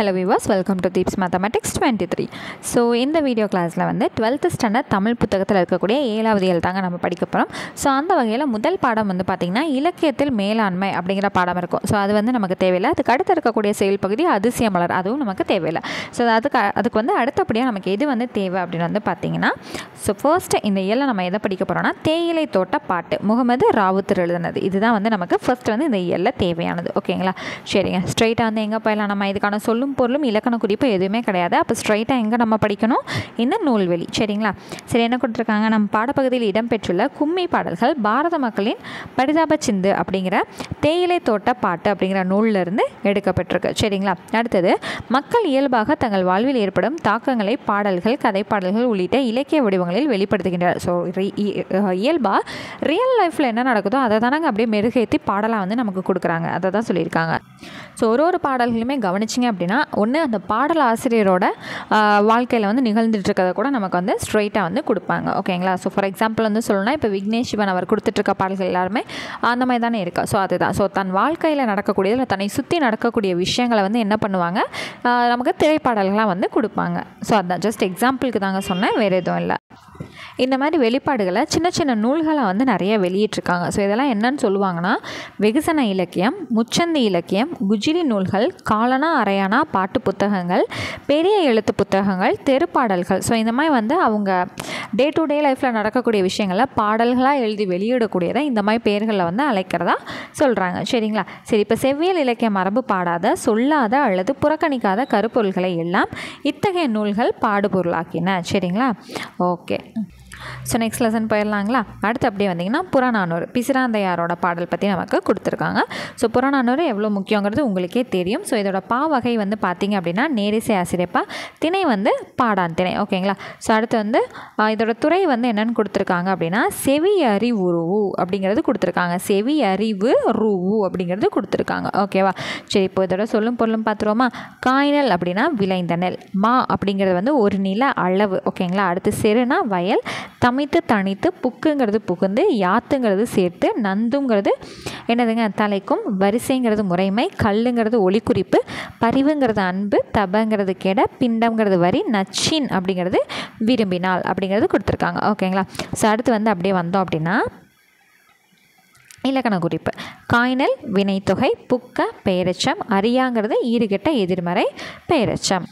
Hello viewers, welcome to Deeps Mathematics 23. So இந்த video கிளாஸில் வந்து 12th ஸ்டாண்டர்ட் தமிழ் புத்தகத்தில் இருக்கக்கூடிய 7வது இயல் தாங்க நம்ம படிக்க போகிறோம். ஸோ அந்த வகையில் முதல் பாடம் வந்து பார்த்திங்கன்னா இலக்கியத்தில் மேலாண்மை அப்படிங்கிற பாடம் இருக்கும். ஸோ அது வந்து நமக்கு தேவையில்லை. அதுக்கு அடுத்து இருக்கக்கூடிய செயல் பகுதி அதிசயமலர், அதுவும் நமக்கு தேவையில்லை. ஸோ அதுக்கு வந்து அடுத்தபடியாக நமக்கு எது வந்து தேவை அப்படின்னு வந்து பார்த்திங்கன்னா, ஸோ ஃபர்ஸ்ட்டு இந்த இயலில் நம்ம எதை படிக்க போகிறோம்னா தேயிலை தோட்ட பாட்டு, முகமது ராவுத்தர் எழுதுனது. இதுதான் வந்து நமக்கு ஃபர்ஸ்ட் வந்து இந்த இயலில் தேவையானது. ஓகேங்களா? சரிங்க, ஸ்ட்ரைட்டாக வந்து எங்கே போயிடலாம்? நம்ம இதுக்கான சொல்லும் பொருளும் இலக்கண குறிப்பு எதுவுமே கிடையாது. அப்போ ஸ்ட்ரைட்டாக எங்கே நம்ம படிக்கணும்? இந்த நூல்வெளி. சரிங்களா? சரி, என்ன கொடுத்துருக்காங்க? நம்ம பாடப்பகுதியில் இடம்பெற்றுள்ள கும்மி பாடல்கள் பாரத மக்களின் பரிதாப சிந்து அப்படிங்கிற தேயிலை தோட்ட பாட்டு அப்படிங்கிற நூலிலிருந்து எடுக்கப்பட்டிருக்கு. சரிங்களா? அடுத்தது, மக்கள் இயல்பாக தங்கள் வாழ்வில் ஏற்படும் தாக்கங்களை பாடல்கள், கதை பாடல்கள் உள்ளிட்ட இலக்கிய வடிவங்களில் வெளிப்படுத்துகின்றனர். ஸோ இயல்பாக ரியல் லைஃப்பில் என்ன நடக்குதோ அதை தானங்க அப்படியே மெருகேற்றி பாடலாக வந்து நமக்கு கொடுக்குறாங்க. அதை தான் சொல்லியிருக்காங்க. ஸோ ஒரு பாடல்களுமே கவனிச்சிங்க அப்படின்னா, ஒன்று அந்த பாடல் ஆசிரியரோட வாழ்க்கையில் வந்து நிகழ்ந்துட்டுருக்கதை கூட நமக்கு வந்து ஸ்ட்ரைட்டாக வந்து கொடுப்பாங்க. ஓகேங்களா? ஸோ ஃபார் எக்ஸாம்பிள் வந்து சொல்லணும்னா, இப்போ விக்னேஷ் சிவன் அவர் கொடுத்துட்ருக்க பாடல்கள் எல்லாருமே அந்த மாதிரி தானே இருக்கா. ஸோ அதுதான். ஸோ தன் வாழ்க்கையில் நடக்கக்கூடிய இல்லை தன்னை சுற்றி நடக்கக்கூடிய விஷயங்களை வந்து என்ன பண்ணுவாங்க, நமக்கு திரைப்பாடல்களாக வந்து கொடுப்பாங்க. ஸோ அதுதான் ஜஸ்ட் எக்ஸாம்பிளுக்கு தாங்க சொன்னேன், வேறு எதுவும் இல்லை. இந்த மாதிரி வெளிப்பாடுகளை சின்ன சின்ன நூல்களை வந்து நிறைய வெளியிட்டிருக்காங்க. ஸோ இதெல்லாம் என்னன்னு சொல்லுவாங்கன்னா, வெகுசன இலக்கியம், முச்சந்தி இலக்கியம், குஜிலி நூல்கள், காலனா அரையானா பாட்டு புத்தகங்கள், பெரிய எழுத்து புத்தகங்கள், தெருப்பாடல்கள். ஸோ இந்த மாதிரி வந்து அவங்க டே டு டே லைஃப்பில் நடக்கக்கூடிய விஷயங்களை பாடல்களாக எழுதி வெளியிடக்கூடியதை இந்த மாதிரி பெயர்களில் வந்து அழைக்கிறதா சொல்கிறாங்க. சரிங்களா? சரி, இப்போ செவ்வியல் இலக்கிய மரபு பாடாத, சொல்லாத அல்லது புறக்கணிக்காத கருப்பொருள்களை எல்லாம் இத்தகைய நூல்கள் பாடுபொருளாக்கின. சரிங்களா? ஓகே. ஸோ நெக்ஸ்ட் லெசன் போயிடலாங்களா? அடுத்து அப்படியே வந்திங்கன்னா புறநானூறு, பிசிராந்தையாரோட பாடல் பற்றி நமக்கு கொடுத்துருக்காங்க. ஸோ புறநானூறு எவ்வளோ முக்கியங்கிறது உங்களுக்கே தெரியும். ஸோ இதோட வகை வந்து பார்த்திங்க அப்படின்னா நேரிசை ஆசிரியப்பா, திணை வந்து பாடான் திணை. ஓகேங்களா? ஸோ அடுத்து வந்து இதோட துறை வந்து என்னென்னு கொடுத்துருக்காங்க அப்படின்னா செவி அறிவுருவு அப்படிங்கிறது கொடுத்துருக்காங்க. செவி அறிவு ருவு அப்படிங்கிறது கொடுத்துருக்காங்க. ஓகேவா? சரி, இப்போ இதோட சொல்லும் பொருளும் பார்த்துருவோமா? காய்நெல் அப்படின்னா விளைந்த நெல், மா அப்படிங்கிறது வந்து ஒரு நில அளவு. ஓகேங்களா? அடுத்து செருனா வயல், தமித்து தனித்து, புக்குங்கிறது புகுந்து, யாத்துங்கிறது சேர்த்து, நந்துங்கிறது என்னதுங்க தலைக்கும், வரிசைங்கிறது முறைமை, கல்லுங்கிறது ஒளிக்குறிப்பு, பரிவுங்கிறது அன்பு, தபங்கிறது கெட, பிண்டம்ங்கிறது வரி, நச்சின் அப்படிங்கிறது விரும்பினால் அப்படிங்கிறது கொடுத்துருக்காங்க. ஓகேங்களா? ஸோ அடுத்து வந்து அப்படியே வந்தோம் அப்படின்னா இலக்கண குறிப்பு. காய்நெல் வினைத்தொகை, புக்க பெயரெச்சம், அரியாங்கிறது ஈறுகெட்ட எதிர்மறை பெயரெச்சம்.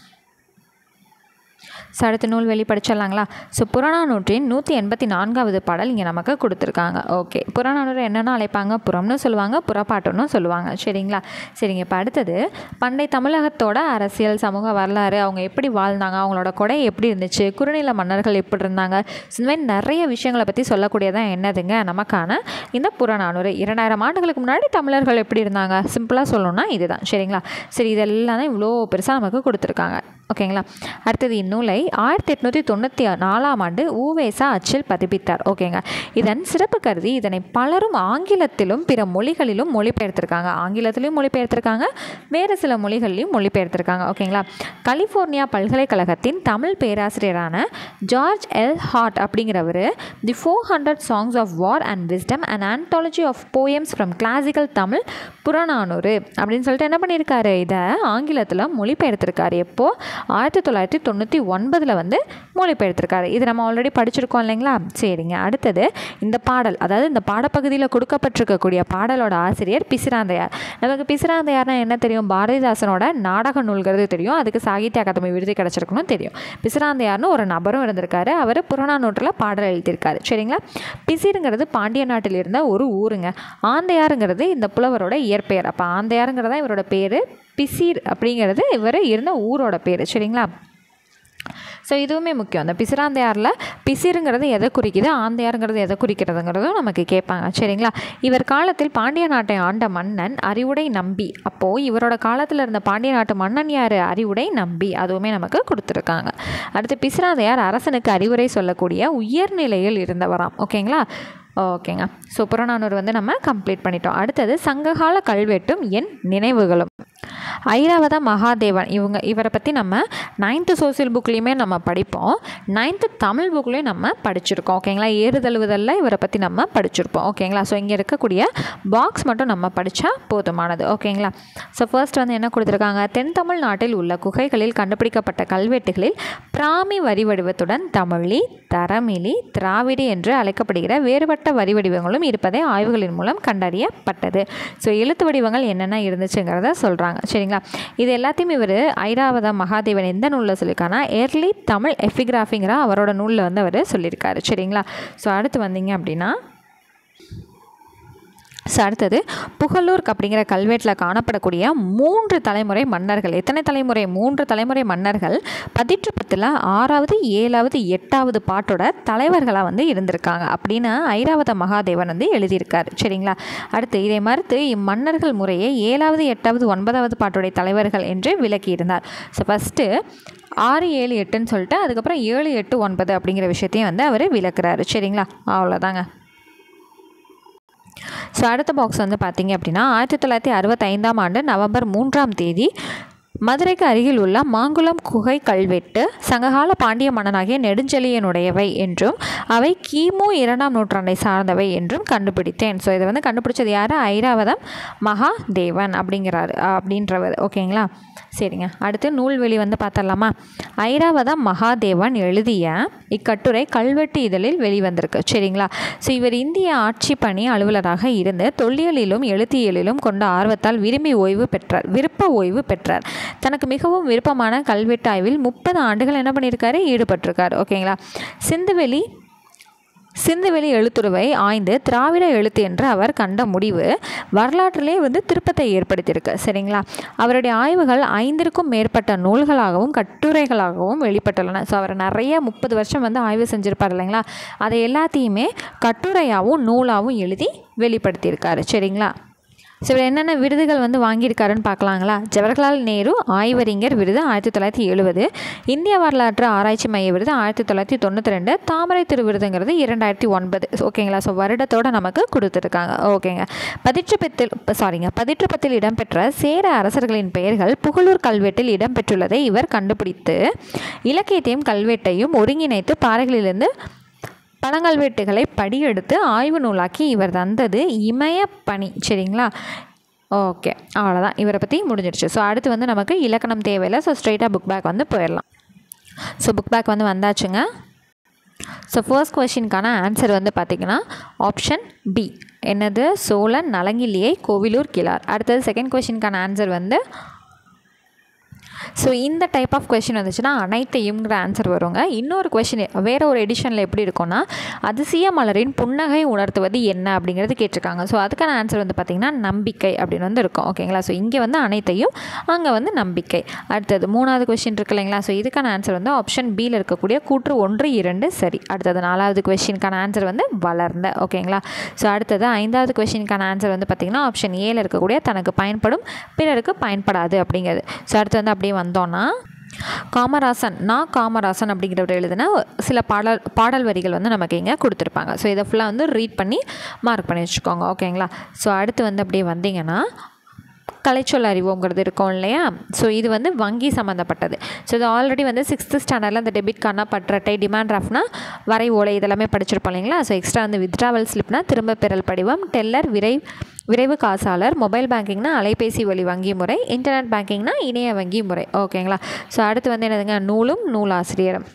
ஸோ அடுத்த நூல்வெளி படிச்சிடலாங்களா? ஸோ புறநானூற்றின் 184வது பாடல் இங்கே நமக்கு கொடுத்துருக்காங்க. ஓகே, புறநானூறு என்னென்னு அழைப்பாங்க? புறம்னு சொல்லுவாங்க, புறப்பாட்டுன்னு சொல்லுவாங்க. சரிங்களா? சரிங்க, இப்போ அடுத்தது பண்டை தமிழகத்தோட அரசியல், சமூக வரலாறு, அவங்க எப்படி வாழ்ந்தாங்க, அவங்களோட கொடை எப்படி இருந்துச்சு, குறுநில மன்னர்கள் எப்படி இருந்தாங்க, இந்த மாதிரி நிறைய விஷயங்களை பற்றி சொல்லக்கூடியதான் என்னதுங்க நமக்கான இந்த புறநானூறு. 2000 ஆண்டுகளுக்கு முன்னாடி தமிழர்கள் எப்படி இருந்தாங்க, சிம்பிளாக சொல்லணும்னா இதுதான். சரிங்களா? சரி, இதெல்லாம் தான் இவ்வளோ பெருசாக நமக்கு கொடுத்துருக்காங்க. ஓகேங்களா? அடுத்தது இந்நூலை 1894ஆம் ஆண்டு உவேசா அச்சில் பதிப்பித்தார். ஓகேங்க. இதன் சிறப்பு கருதி இதனை பலரும் ஆங்கிலத்திலும் பிற மொழிகளிலும் மொழிபெயர்த்திருக்காங்க. ஆங்கிலத்திலையும் மொழிபெயர்த்திருக்காங்க, வேறு சில மொழிகளிலையும் மொழிபெயர்த்திருக்காங்க. ஓகேங்களா? கலிஃபோர்னியா பல்கலைக்கழகத்தின் தமிழ் பேராசிரியரான ஜார்ஜ் எல் ஹார்ட் அப்படிங்கிறவர் தி 400 Songs of War and Wisdom, an anthology of poems from classical Tamil Purananuru அப்படின்னு சொல்லிட்டு என்ன பண்ணியிருக்காரு, இதை ஆங்கிலத்தில் மொழிபெயர்த்திருக்காரு. எப்போது? 1999 வந்து மொழிபெயர்த்திருக்காரு. இது நம்ம ஆல்ரெடி படிச்சிருக்கோம் இல்லைங்களா? சரிங்க. அடுத்தது இந்த பாடல், அதாவது இந்த பாடப்பகுதியில் கொடுக்கப்பட்டிருக்கக்கூடிய பாடலோட ஆசிரியர் பிசிராந்தையார். நமக்கு பிசிராந்தையார்னா என்ன தெரியும்? பாரதிதாசனோட நாடக நூல்கிறது தெரியும், அதுக்கு சாகித்ய அகாதமி விருது கிடச்சிருக்கணும் தெரியும். பிசிராந்தையார்னு ஒரு நபரும் இருந்திருக்காரு. அவர் புறநானூற்றில் பாடல் எழுதியிருக்காரு. சரிங்களா? பிசிறுங்கிறது பாண்டிய நாட்டில் இருந்த ஒரு ஊருங்க. ஆந்தையாருங்கிறது இந்த புலவரோட இயற்பெயர். அப்போ ஆந்தையாருங்கிறதா இவரோட பேர், பிசிர் அப்படிங்கிறது இவர் இருந்த ஊரோட பேர். சரிங்களா? ஸோ இதுவுமே முக்கியம். அந்த பிசிராந்தையாரில் பிசிறுங்கிறது எதை குறிக்குது, ஆந்தையாருங்கிறது எதை குறிக்கிறதுங்கிறதும் நமக்கு கேட்பாங்க. சரிங்களா? இவர் காலத்தில் பாண்டிய நாட்டை ஆண்ட மன்னன் அறிவுடை நம்பி. அப்போது இவரோட காலத்தில் இருந்த பாண்டிய நாட்டு மன்னன் யார்? அறிவுடை நம்பி. அதுவுமே நமக்கு கொடுத்துருக்காங்க. அடுத்து பிசிராந்தையார் அரசனுக்கு அறிவுரை சொல்லக்கூடிய உயர்நிலையில் இருந்தவராம். ஓகேங்களா? ஓகேங்க. ஸோ புறநானூறு வந்து நம்ம கம்ப்ளீட் பண்ணிட்டோம். அடுத்தது சங்ககால கல்வெட்டும் என் நினைவுகளும். ஐராவத மகாதேவன் இவரை பற்றி நம்ம 9th சோசியல் புக்லேயுமே நம்ம படிப்போம், 9th தமிழ் புக்லேயும் நம்ம படிச்சிருக்கோம். ஓகேங்களா, ஏறுதழுவுதலில் இவரை பற்றி நம்ம படிச்சிருப்போம். ஓகேங்களா, ஸோ இங்கே இருக்கக்கூடிய பாக்ஸ் மட்டும் நம்ம படித்தா போதுமானது. ஓகேங்களா, ஸோ ஃபர்ஸ்ட் வந்து என்ன கொடுத்துருக்காங்க, தென் தமிழ்நாட்டில் உள்ள குகைகளில் கண்டுபிடிக்கப்பட்ட கல்வெட்டுகளில் பிராமி வரி வடிவத்துடன் தமிழி, தரமிலி, திராவிடி என்று அழைக்கப்படுகிற வேறுபட்ட வரி வடிவங்களும் இருப்பதை ஆய்வுகளின் மூலம் கண்டறியப்பட்டது. ஸோ எழுத்து வடிவங்கள் என்னென்ன இருந்துச்சுங்கிறத சொல்கிறாங்க. சரிங்களா, இது எல்லாத்தையும் இவர் ஐராவத மகாதேவன் எந்த நூலில் சொல்லியிருக்காருன்னா ஏர்லி தமிழ் எபிகிராஃபிங்கிற அவரோட நூலில் வந்து அவர் சொல்லியிருக்காரு. சரிங்களா, ஸோ அடுத்து வந்தீங்க அப்படின்னா அடுத்தது புகழூர் அப்படிங்கிற கல்வெட்டில் காணப்படக்கூடிய 3 தலைமுறை மன்னர்கள். எத்தனை தலைமுறை? 3 தலைமுறை மன்னர்கள் பதிற்றுப்பத்தில் 6வது 7வது 8வது பாட்டோட தலைவர்களாக வந்து இருந்திருக்காங்க அப்படின்னு ஐராவத மகாதேவன் வந்து எழுதியிருக்காரு. சரிங்களா, அடுத்து இதை மறுத்து இம்மன்னர்கள் முறையே 7வது 8வது 9வது பாட்டோடைய தலைவர்கள் என்று விளக்கியிருந்தார். ஸோ ஃபஸ்ட்டு 6 7 8ன்னு சொல்லிட்டு அதுக்கப்புறம் 7 8 9 அப்படிங்கிற விஷயத்தையும் வந்து அவர் விளக்குறாரு. சரிங்களா, அவ்வளோதாங்க. ஸோ அடுத்த பாக்ஸ் வந்து பார்த்திங்க அப்படின்னா 1965ஆம் ஆண்டு நவம்பர் 3ஆம் தேதி மதுரைக்கு அருகில் உள்ள மாங்குளம் குகை கல்வெட்டு சங்ககால பாண்டிய மன்னனாகிய நெடுஞ்செழியனுடையவை என்றும் அவை கிமு 2ஆம் நூற்றாண்டை சார்ந்தவை என்றும் கண்டுபிடித்தேன். ஸோ இதை வந்து கண்டுபிடிச்சது யார்? ஐராவதம் மகாதேவன் அப்படின்றவர். ஓகேங்களா, சரிங்க. அடுத்து நூல்வெளி வந்து பார்த்தரலாமா? ஐராவதம் மகாதேவன் எழுதிய இக்கட்டுரை கல்வெட்டு இதழில் வெளிவந்திருக்கு. சரிங்களா, ஸோ இவர் இந்திய ஆட்சி பணி அலுவலராக இருந்து தொல்லியலிலும் எழுத்தியலிலும் கொண்ட ஆர்வத்தால் விருப்ப ஓய்வு பெற்றார். தனக்கு மிகவும் விருப்பமான கல்வெட்டு ஆய்வில் 30 ஆண்டுகள் என்ன பண்ணியிருக்காரு? ஈடுபட்டிருக்கார். ஓகேங்களா, சிந்துவெளி எழுத்துருவை ஆய்ந்து திராவிட எழுத்து என்று அவர் கண்ட முடிவு வரலாற்றிலே வந்து திருப்பத்தை ஏற்படுத்தியிருக்கு. சரிங்களா, அவருடைய ஆய்வுகள் 5க்கும் மேற்பட்ட நூல்களாகவும் கட்டுரைகளாகவும் வெளிப்பட்டுள்ளன. ஸோ அவர் நிறைய 30 வருஷம் வந்து ஆய்வு செஞ்சுருப்பார் இல்லைங்களா, அதை எல்லாத்தையுமே கட்டுரையாகவும் நூலாகவும் எழுதி வெளிப்படுத்தியிருக்காரு. சரிங்களா, ஸோ இவர் என்னென்ன விருதுகள் வந்து வாங்கியிருக்காருன்னு பார்க்கலாங்களா? ஜவஹர்லால் நேரு ஆய்வறிஞர் விருது 1970, இந்திய வரலாற்று ஆராய்ச்சி மைய விருது 1992, தாமரை திரு விருதுங்கிறது 2009. ஓகேங்களா, ஸோ வருடத்தோடு நமக்கு கொடுத்துருக்காங்க. ஓகேங்க, பதிற்றுப்பத்தில் இடம்பெற்ற சேர அரசர்களின் பெயர்கள் புகழூர் கல்வெட்டில் இடம்பெற்றுள்ளதை இவர் கண்டுபிடித்து இலக்கியத்தையும் கல்வெட்டையும் ஒருங்கிணைத்து பாறைகளிலிருந்து பழங்கல்வெட்டுகளை படியெடுத்து ஆய்வு நூலாக்கி இவர் தந்தது இமய பணி. சரிங்களா, ஓகே, அவ்வளோதான், இவரை பற்றி முடிஞ்சிடுச்சு. ஸோ அடுத்து வந்து நமக்கு இலக்கணம் தேவையில்லை. ஸோ ஸ்ட்ரெயிட்டாக புக் பேக் வந்து போயிடலாம். ஸோ புக் பேக் வந்து வந்தாச்சுங்க. ஸோ ஃபர்ஸ்ட் கொஷினுக்கான ஆன்சர் வந்து பார்த்திங்கன்னா ஆப்ஷன் பி, என்னது? சோழன் நலங்கிள்ளியை கோவிலூர் கிழார். அடுத்தது செகண்ட் கொஷினுக்கான ஆன்சர் வந்து ஸோ இந்த டைப் ஆஃப் கொஷின் வந்துச்சுன்னா அனைத்தையும்ங்கிற ஆன்சர் வருங்க. இன்னொரு கொஷின் வேறு ஒரு எடிஷனில் எப்படி இருக்கும்னா அதிசய மலரின் புன்னகை உணர்த்துவது என்ன அப்படிங்கிறது கேட்டிருக்காங்க. ஸோ அதுக்கான ஆன்சர் வந்து பார்த்திங்கன்னா நம்பிக்கை அப்படின்னு வந்து இருக்கும். ஓகேங்களா, ஸோ இங்கே வந்து அனைத்தையும், அங்கே வந்து நம்பிக்கை. அடுத்தது 3வது கொஷின் இருக்கு இல்லைங்களா, ஸோ இதுக்கான ஆன்சர் வந்து ஆப்ஷன் பியில் இருக்கக்கூடிய கூற்று 1 2 சரி. அடுத்தது 4வது கொஷினுக்கான ஆன்சர் வந்து வளர்ந்த. ஓகேங்களா, ஸோ அடுத்தது 5வது கொஷினுக்கான ஆன்சர் வந்து பார்த்திங்கன்னா ஆப்ஷன் ஏல இருக்கக்கூடிய தனக்கு பயன்படும் பிறருக்கு பயன்படாது அப்படிங்கிறது. ஸோ அடுத்து வந்து அப்படியே வந்தோன்னா காமராசன் அப்படிங்கிறவர் எழுதின சில பாடல் வரிகள் வந்து நமக்கு இங்கே கொடுத்துருப்பாங்க. ஸோ இதை ஃபுல்லாக வந்து ரீட் பண்ணி மார்க் பண்ணி வச்சுக்கோங்க. ஓகேங்களா, ஸோ அடுத்து வந்து அப்படியே வந்தீங்கன்னா கலைச்சொல் அறிவோங்கிறது இருக்கும் இல்லையா, ஸோ இது வந்து வங்கி சம்மந்தப்பட்டது. ஸோ இது ஆல்ரெடி வந்து 6th ஸ்டாண்டர்டில் இந்த டெபிட் கார்டுனா பற்றட்டை, டிமாண்ட் டிராஃப்ட்னா வரை ஓலை இதெல்லாமே படிச்சிருப்போம் இல்லைங்களா. ஸோ எக்ஸ்ட்ரா வந்து வித்ட்ராவல் ஸ்லிப்னா திரும்ப பெறல் படிவம், டெல்லர் விரைவு காசாளர், மொபைல் பேங்கிங்னா அலைபேசி வழி வங்கி முறை, இன்டர்நெட் பேங்கிங்னா இணைய வங்கி முறை. ஓகேங்களா, ஸோ அடுத்து வந்து என்னதுங்க? நூலும் நூலாசிரியரும்.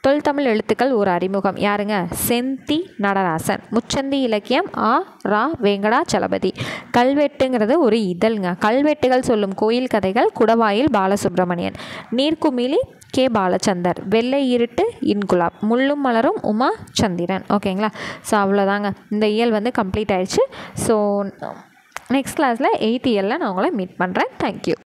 தொல்தமிழ் எழுத்துக்கள் ஒரு அறிமுகம் யாருங்க? செந்தி நடராசன். முச்சந்தி இலக்கியம் ரா வெங்கடாச்சலபதி. கல்வெட்டுங்கிறது ஒரு இதழ்ங்க. கல்வெட்டுகள் சொல்லும் கோயில் கதைகள் குடவாயில் பாலசுப்ரமணியன். நீர்க்குமிழி கே பாலச்சந்தர். வெள்ளை இருட்டு இன்குலாப். முள்ளும் மலரும் உமா சந்திரன். ஓகேங்களா, ஸோ அவ்வளோதாங்க, இந்த இயல் வந்து கம்ப்ளீட் ஆயிடுச்சு. ஸோ நெக்ஸ்ட் கிளாஸில் 8th இயலில் நான் உங்களை மீட் பண்ணுறேன். தேங்க்யூ.